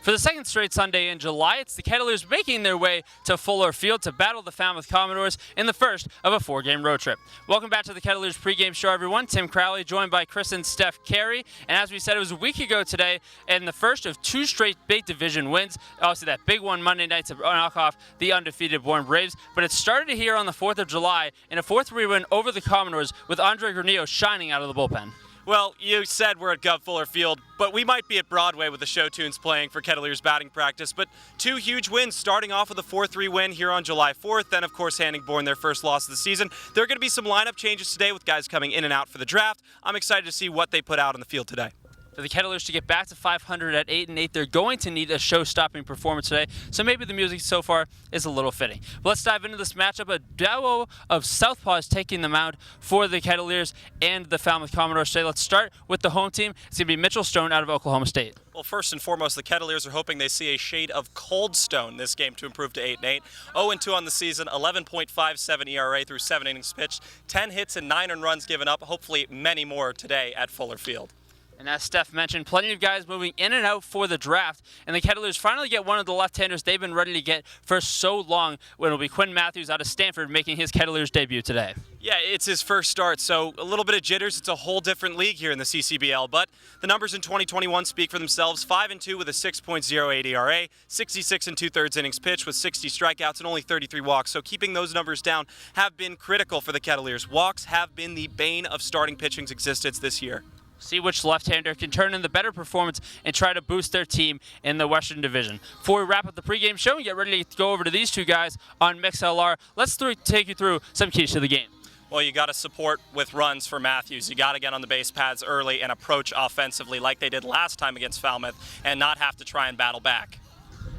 For the second straight Sunday in July, it's the Kettleers making their way to Fuller Field to battle the Falmouth Commodores in the first of a 4-game road trip. Welcome back to the Kettleers pregame show, everyone. Tim Crowley joined by Chris and Steph Caray. And as we said, it was a week ago today, and the first of 2 straight Big Division wins. Obviously, that big one Monday night to knock off the undefeated Bourne Braves. But it started here on the 4th of July in a 4-3 win over the Commodores with Andre Granillo shining out of the bullpen. Well, you said we're at Guv Fuller Field, but we might be at Broadway with the show tunes playing for Kettleers batting practice. But 2 huge wins, starting off with a 4-3 win here on July 4th, then, of course, handing Bourne their first loss of the season. There are going to be some lineup changes today with guys coming in and out for the draft. I'm excited to see what they put out on the field today. For the Kettleers to get back to 500 at 8-8, they're going to need a show-stopping performance today, so maybe the music so far is a little fitting. But let's dive into this matchup. A duo of southpaws taking the mound for the Kettleers and the Falmouth Commodores today. Let's start with the home team. It's going to be Mitchell Stone out of Oklahoma State. Well, first and foremost, the Kettleers are hoping they see a shade of Cold Stone this game to improve to 8-8. 0-2 on the season, 11.57 ERA through 7 innings pitched, 10 hits and 9 earned runs given up, hopefully many more today at Fuller Field. And as Steph mentioned, plenty of guys moving in and out for the draft. And the Kettleers finally get one of the left-handers they've been ready to get for so long, when it'll be Quinn Matthews out of Stanford making his Kettleers debut today. Yeah, it's his first start, so a little bit of jitters. It's a whole different league here in the CCBL, but the numbers in 2021 speak for themselves. 5-2 with a 6.08 ERA, 66 2/3 innings pitched with 60 strikeouts and only 33 walks. So keeping those numbers down have been critical for the Kettleers. Walks have been the bane of starting pitching's existence this year. See which left-hander can turn in the better performance and try to boost their team in the Western Division. Before we wrap up the pregame show and get ready to go over to these 2 guys on MixLR, let's take you through some keys to the game. Well, you got to support with runs for Matthews. You got to get on the base paths early and approach offensively like they did last time against Falmouth and not have to try and battle back.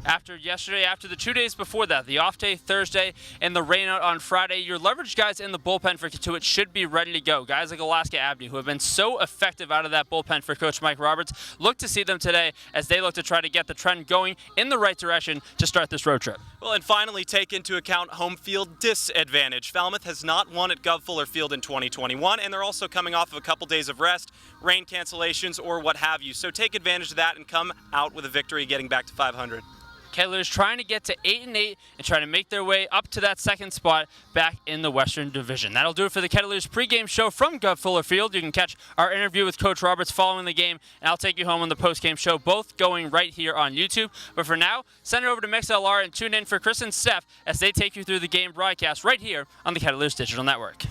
After the 2 days before that, the off day Thursday and the rain out on Friday, your leverage guys in the bullpen for Cotuit should be ready to go. Guys like Alaska Abney, who have been so effective out of that bullpen for Coach Mike Roberts, look to see them today as they look to try to get the trend going in the right direction to start this road trip. Well, and finally, take into account home field disadvantage. Falmouth has not won at Guv Fuller Field in 2021, and they're also coming off of a couple days of rest, rain cancellations, or what have you. So take advantage of that and come out with a victory, getting back to 500. Kettleers trying to get to 8-8 and try to make their way up to that second spot back in the Western Division. That'll do it for the Kettleers pregame show from Guv Fuller Field. You can catch our interview with Coach Roberts following the game, and I'll take you home on the postgame show, both going right here on YouTube. But for now, send it over to MixLR and tune in for Chris and Steph as they take you through the game broadcast right here on the Kettleers Digital Network.